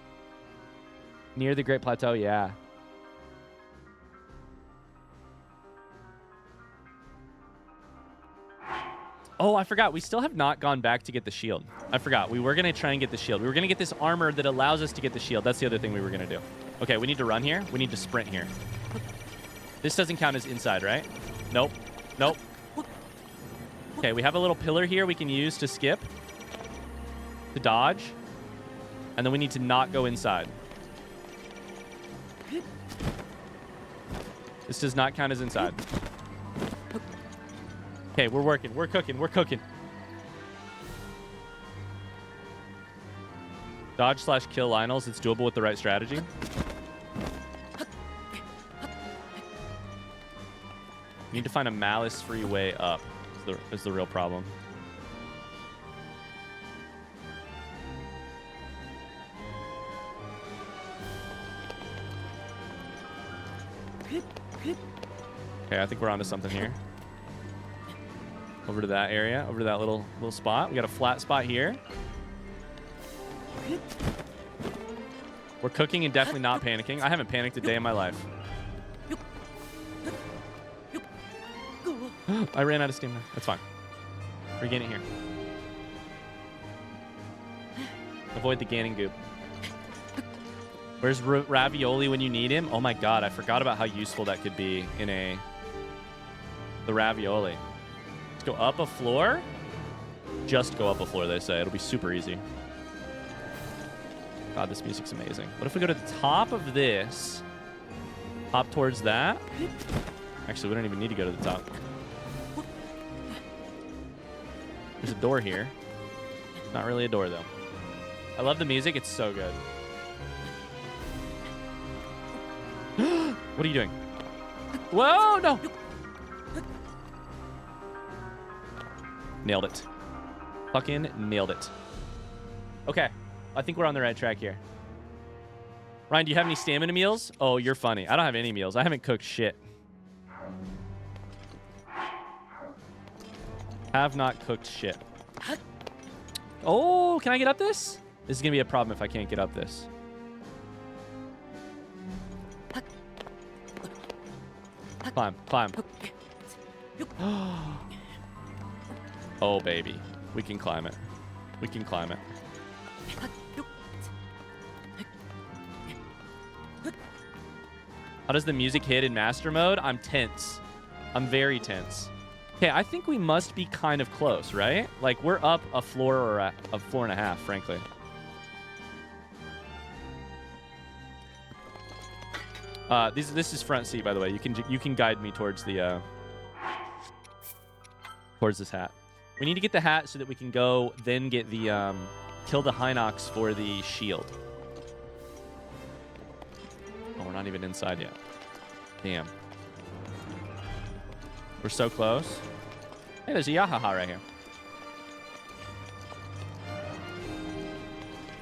Near the Great Plateau, yeah. Oh, I forgot. We still have not gone back to get the shield. I forgot. We were going to try and get the shield. We were going to get this armor that allows us to get the shield. That's the other thing we were going to do. Okay, we need to run here. We need to sprint here. This doesn't count as inside, right? Nope. Nope. Okay, we have a little pillar here we can use to skip. To dodge. And then we need to not go inside. This does not count as inside. Okay, we're working. We're cooking. We're cooking. Dodge/kill Lionels. It's doable with the right strategy. Need to find a malice-free way up. Is the real problem. Okay, I think we're onto something here. Over to that area, over to that little spot. We got a flat spot here. We're cooking and definitely not panicking. I haven't panicked a day in my life. I ran out of stamina. That's fine. Regain it here. Avoid the Ganon goop. Where's Ravioli when you need him? Oh my god, I forgot about how useful that could be in the Ravioli. Let's go up a floor. Just go up a floor, they say. It'll be super easy. God, this music's amazing. What if we go to the top of this? Hop towards that? Actually, we don't even need to go to the top. There's a door here. Not really a door, though. I love the music. It's so good. What are you doing? Whoa, no! Nailed it. Fucking nailed it. Okay. I think we're on the right track here. Ryan, do you have any stamina meals? Oh, you're funny. I don't have any meals. I haven't cooked shit. Have not cooked shit. Oh, can I get up this? This is going to be a problem if I can't get up this. Climb, climb. Oh, baby. We can climb it. We can climb it. How does the music hit in master mode? I'm tense. I'm very tense. Okay, I think we must be kind of close, right? Like, we're up a floor or a floor and a half, frankly. This is front seat, by the way. You can guide me towards the towards this hat. We need to get the hat so that we can go then get the kill the Hinox for the shield. Oh, we're not even inside yet. Damn. We're so close. Hey, there's a Yahaha right here.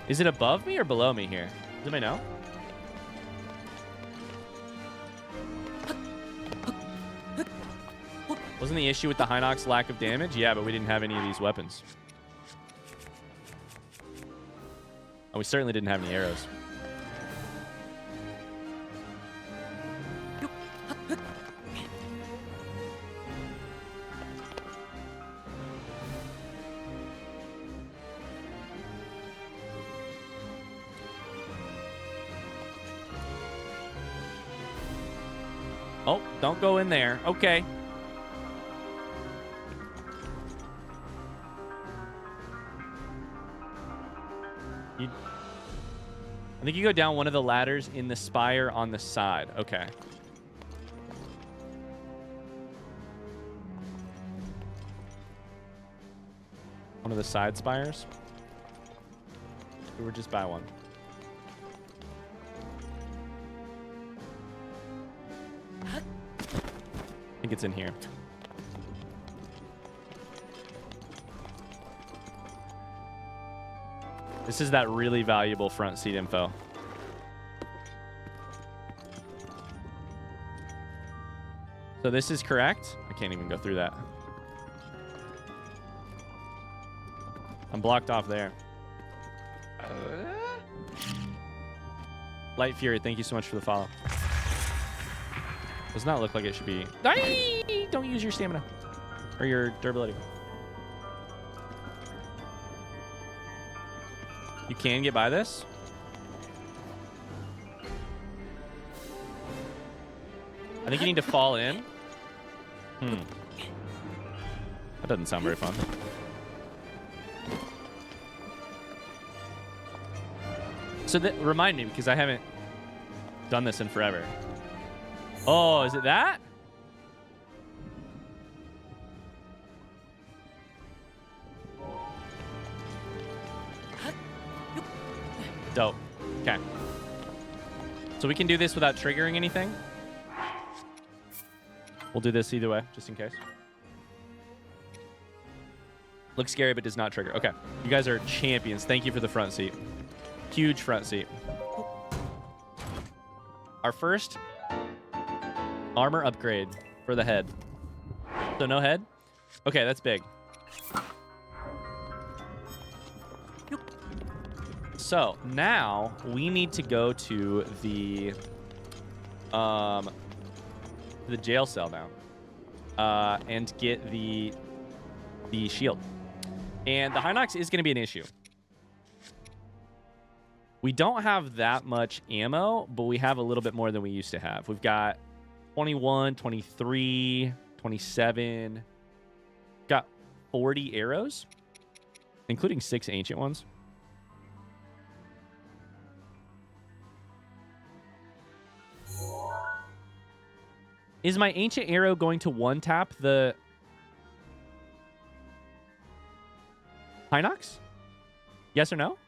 Is it above me or below me here? Does anybody know? Wasn't the issue with the Hinox lack of damage? Yeah, but we didn't have any of these weapons. And we certainly didn't have any arrows. Oh, don't go in there. Okay. I think you go down one of the ladders in the spire on the side. Okay. One of the side spires? We were just by one. I think it's in here. This is that really valuable front seat info. So this is correct. I can't even go through that. I'm blocked off there. Light Fury, thank you so much for the follow. Does not look like it should be. Don't use your stamina or your durability. You can get by this? I think you need to fall in. That doesn't sound very fun. So remind me, because I haven't done this in forever. Oh, is it that? Dope. Okay. So we can do this without triggering anything? We'll do this either way, just in case. Looks scary, but does not trigger. Okay. You guys are champions. Thank you for the front seat. Huge front seat. Our first armor upgrade for the head. So no head? Okay, that's big. So now we need to go to the jail cell now, and get the shield. And the Hinox is going to be an issue. We don't have that much ammo, but we have a little bit more than we used to have. We've got 21, 23, 27. Got 40 arrows, including 6 ancient ones. Is my ancient arrow going to one-tap the Hinox? Yes or no?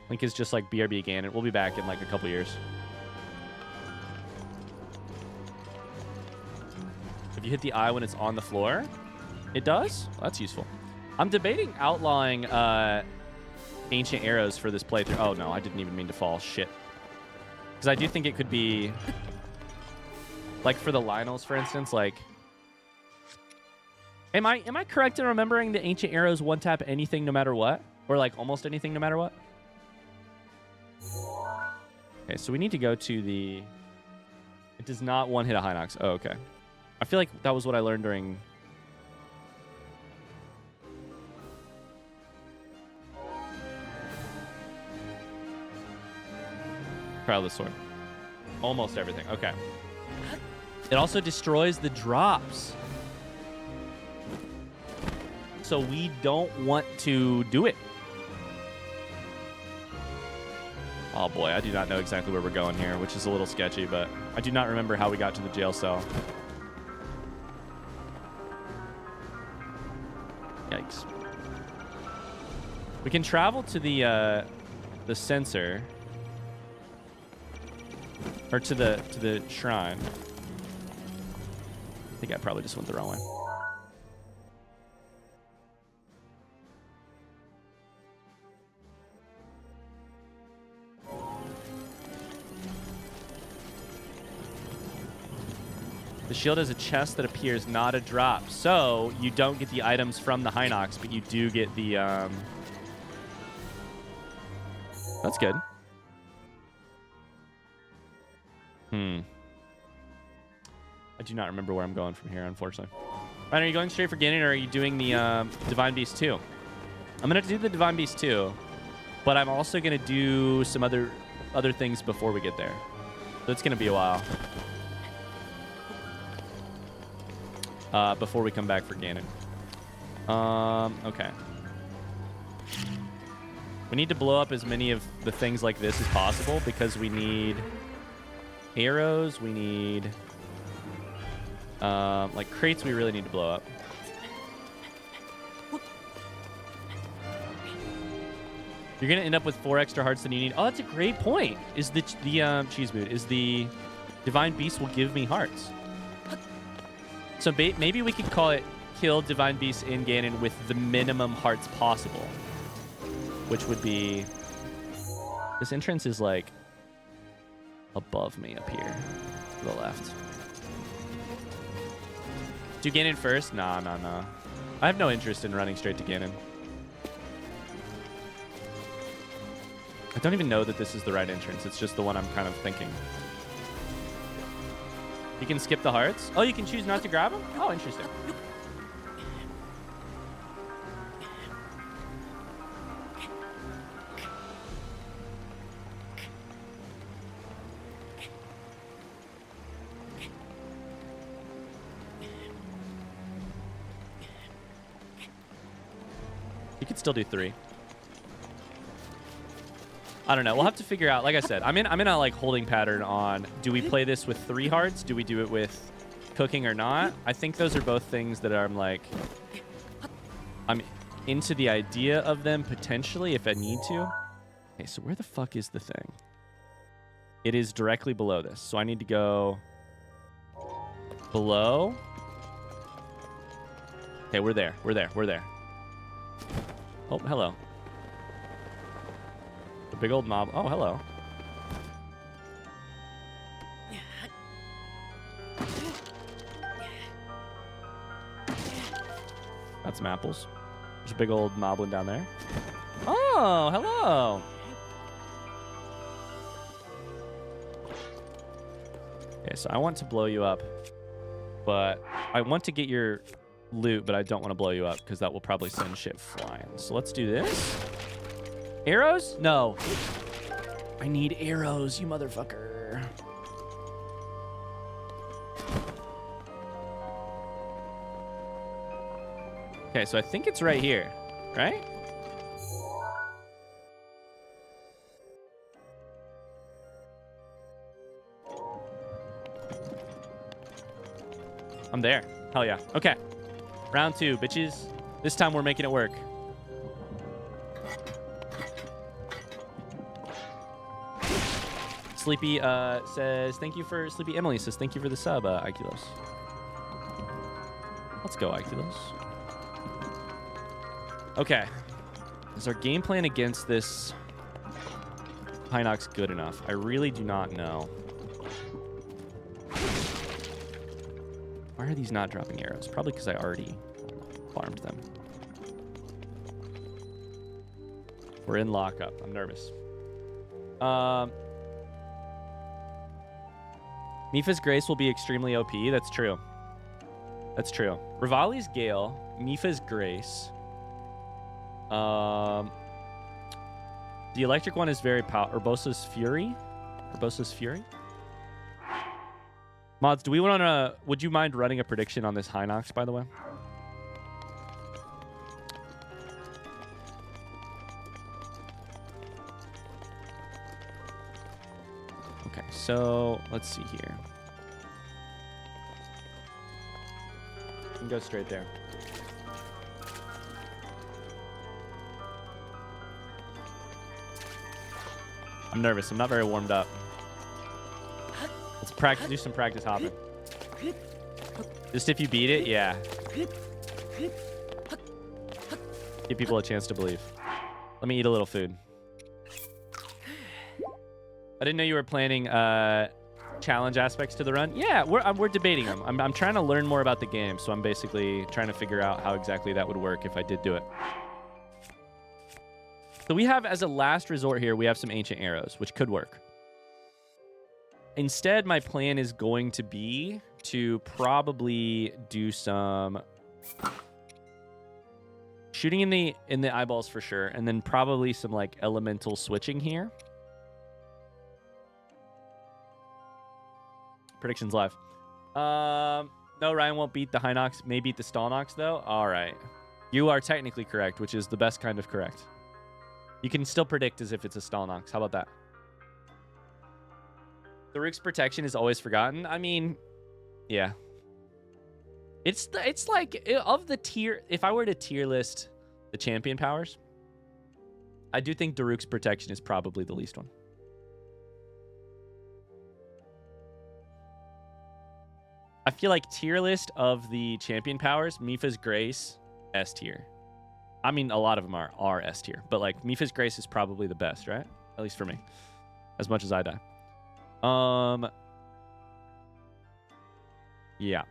Link is just like BRB again, and we'll be back in like a couple years. If you hit the eye when it's on the floor, it does? Well, that's useful. I'm debating outlawing ancient arrows for this playthrough. Oh, no, I didn't even mean to fall. Shit. Because I do think it could be... Like for the Lionels, for instance, like... Am I correct in remembering the ancient arrows one-tap anything no matter what? Or like almost anything no matter what? Okay, so we need to go to the... It does not one-hit a Hinox. Oh, okay. I feel like that was what I learned during... Cry of the Sword. Almost everything. Okay. It also destroys the drops. So we don't want to do it. Oh boy, I do not know exactly where we're going here, which is a little sketchy, but I do not remember how we got to the jail cell. Yikes. We can travel to the sensor, or to the shrine. I think I probably just went the wrong way. The shield has a chest that appears, not a drop. So you don't get the items from the Hinox, but you do get the... That's good. I do not remember where I'm going from here, unfortunately. Ryan, are you going straight for Ganon, or are you doing the Divine Beast 2? I'm going to do the Divine Beast 2, but I'm also going to do some other things before we get there. So it's going to be a while. Before we come back for Ganon. Okay. We need to blow up as many of the things like this as possible because we need arrows. We need like crates we really need to blow up. You're gonna end up with 4 extra hearts than you need. Oh, that's a great point. Is the cheese boot, is the Divine Beast will give me hearts. So maybe we could call it kill Divine Beast in Ganon with the minimum hearts possible. Which would be... This entrance is like above me up here to the left. Do Ganon first? Nah. I have no interest in running straight to Ganon. I don't even know that this is the right entrance. It's just the one I'm kind of thinking. You can skip the hearts? Oh, you can choose not to grab them? Oh, interesting. You could still do 3. I don't know. We'll have to figure out. Like I said, I'm in a like holding pattern on, do we play this with 3 hearts? Do we do it with cooking or not? I think those are both things that I'm like, I'm into the idea of them potentially if I need to. Okay, so where the fuck is the thing? It is directly below this. So I need to go below. Okay, we're there. Oh, hello. The big old mob. Oh, hello. Got some apples. There's a big old moblin down there. Oh, hello. Okay, so I want to blow you up, but I want to get your loot, but I don't want to blow you up because that will probably send shit flying. So let's do this. Arrows? No. I need arrows, you motherfucker. Okay, so I think it's right here, right? I'm there. Hell yeah. Okay. Round 2, bitches. This time we're making it work. Sleepy says, thank you for... Sleepy Emily says, thank you for the sub, Ikulos. Let's go, Ikulos. Okay. Is our game plan against this Hinox good enough? I really do not know. Why are these not dropping arrows? Probably because I already farmed them. We're in lockup. I'm nervous. Mipha's Grace will be extremely OP. That's true. That's true. Rivali's Gale, Mipha's Grace. The electric one is very powerful. Urbosa's Fury. Urbosa's Fury. Mods, do we want to... Would you mind running a prediction on this Hinox, by the way? Okay, so let's see here. You can go straight there. I'm nervous. I'm not very warmed up. Let's practice. Do some practice hopping. Just if you beat it, yeah. Give people a chance to believe. Let me eat a little food. I didn't know you were planning challenge aspects to the run. Yeah, we're debating them. I'm trying to learn more about the game, so I'm basically trying to figure out how exactly that would work if I did do it. So we have, as a last resort here, we have some ancient arrows, which could work. Instead, my plan is going to be to probably do some shooting in the eyeballs for sure, and then probably some like elemental switching here. Predictions live. No, Ryan won't beat the Hinox. May beat the Stalnox though. All right, you are technically correct, which is the best kind of correct. You can still predict as if it's a Stalnox. How about that? Daruk's protection is always forgotten. I mean, yeah. It's like of the tier. If I were to tier list the champion powers, I do think Daruk's protection is probably the least one. I feel like tier list of the champion powers, Mipha's Grace, S tier. I mean, a lot of them are S tier, but like Mipha's Grace is probably the best, right? At least for me, as much as I die. Yeah.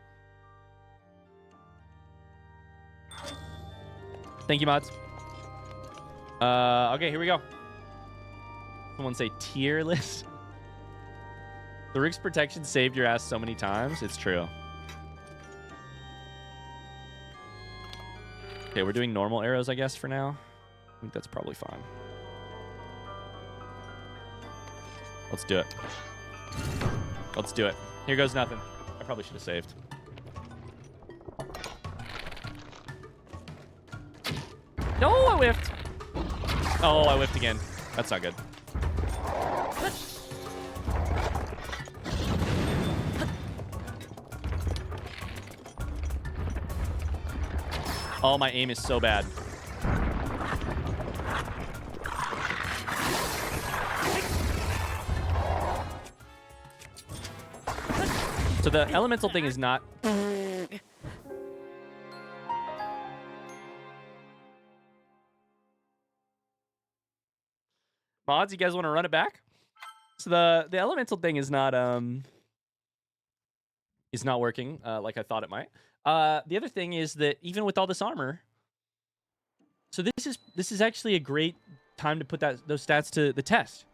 Thank you, mods. Okay, here we go. Someone say tier list. The Rick's protection saved your ass so many times. It's true. Okay, we're doing normal arrows, I guess, for now. I think that's probably fine. Let's do it. Let's do it. Here goes nothing. I probably should have saved. No, I whiffed. Oh, I whiffed again. That's not good. Oh, my aim is so bad. So the elemental thing is not... Mods, you guys want to run it back? So the elemental thing is not working like I thought it might. The other thing is that even with all this armor, so this is actually a great time to put those stats to the test.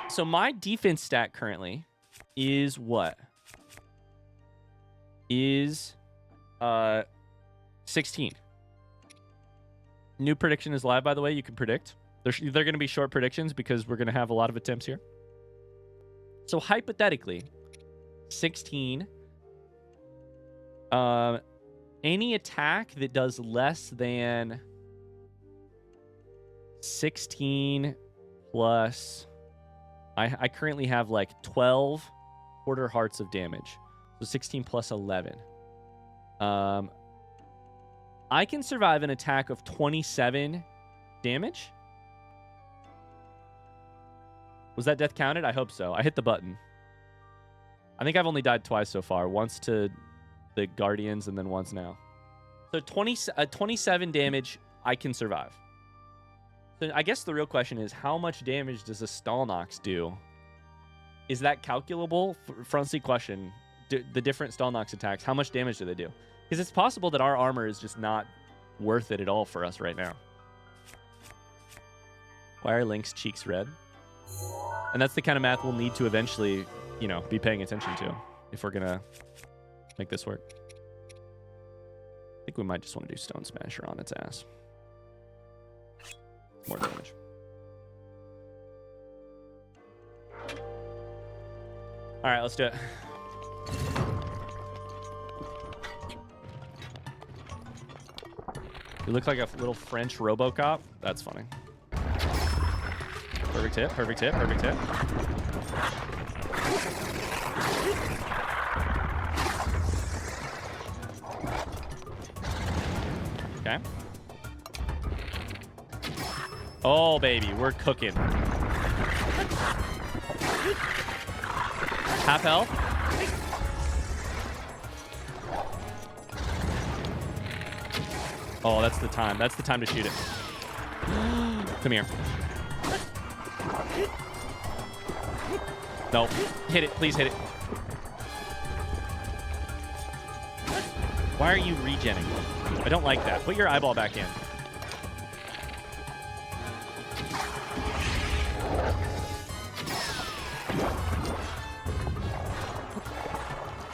So my defense stat currently is what? Is 16. New prediction is live, by the way. You can predict. They're going to be short predictions because we're going to have a lot of attempts here. So hypothetically, 16. Any attack that does less than 16 plus... I currently have like 12 quarter hearts of damage. So 16 plus 11. I can survive an attack of 27 damage. Was that death counted? I hope so. I hit the button. I think I've only died twice so far. Once to the Guardians and then once now. So 27 damage I can survive. So I guess the real question is, how much damage does a Stalnox do? Is that calculable? Front seat question. The different Stalnox attacks, how much damage do they do? Because it's possible that our armor is just not worth it at all for us right now. Why are Link's cheeks red? And that's the kind of math we'll need to eventually, you know, be paying attention to if we're gonna make this work. I think we might just want to do Stone Smasher on its ass. More damage. All right, let's do it. You look like a little French RoboCop. That's funny. Perfect hit, perfect hit, perfect hit. Okay. Oh, baby, we're cooking. Half health. Oh, that's the time. That's the time to shoot it. Come here. No. Hit it. Please hit it. Why are you regenning? I don't like that. Put your eyeball back in.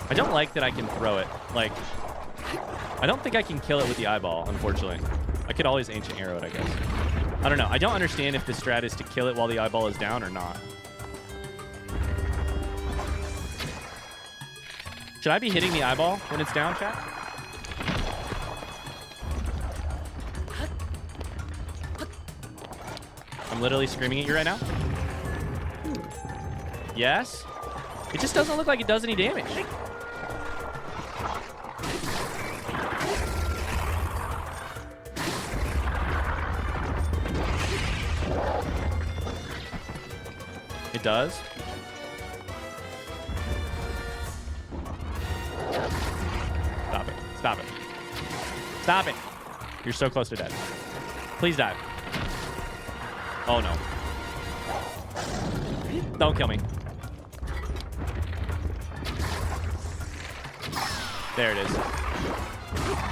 I don't like that I can throw it. Like, I don't think I can kill it with the eyeball, unfortunately. I could always ancient arrow it, I guess. I don't know. I don't understand if the strat is to kill it while the eyeball is down or not. Should I be hitting the eyeball when it's down, chat? I'm literally screaming at you right now. Yes? It just doesn't look like it does any damage. It does. Stop it. Stop it. Stop it. You're so close to dead. Please die. Oh, no. Don't kill me. There it is.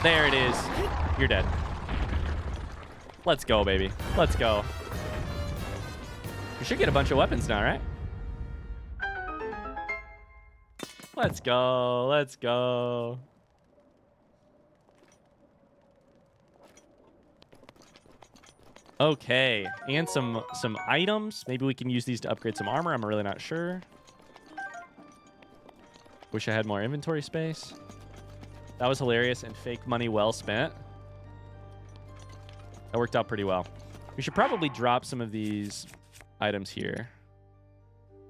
There it is. You're dead. Let's go, baby. Let's go. We should get a bunch of weapons now, right? Let's go. Let's go. Okay. And some items. Maybe we can use these to upgrade some armor. I'm really not sure. Wish I had more inventory space. That was hilarious and fake money well spent. That worked out pretty well. We should probably drop some of these items here.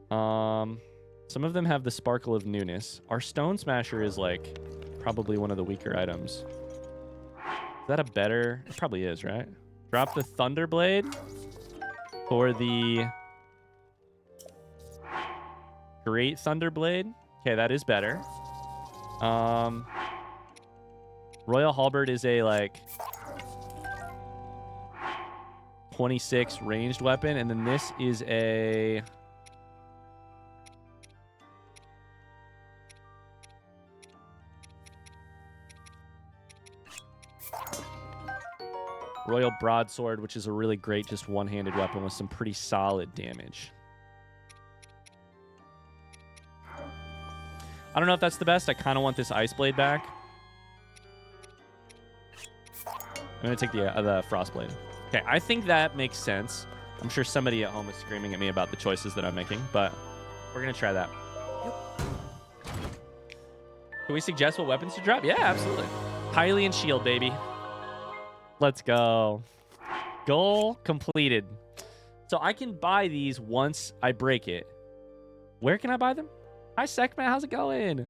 Some of them have the sparkle of newness. Our stone smasher is like probably one of the weaker items. Is that a better? It probably is, right? Drop the thunderblade for the great thunderblade. Okay, that is better. Royal halberd is a like 26 ranged weapon, and then this is a royal broadsword, which is a really great just one-handed weapon with some pretty solid damage. I don't know if that's the best. I kind of want this ice blade back. I'm going to take the frost blade. Okay, I think that makes sense. I'm sure somebody at home is screaming at me about the choices that I'm making, but we're going to try that. Yep. Can we suggest what weapons to drop? Yeah, absolutely. Hylian shield, baby. Let's go. Goal completed. So I can buy these once I break it. Where can I buy them? Hi, Sekman. How's it going?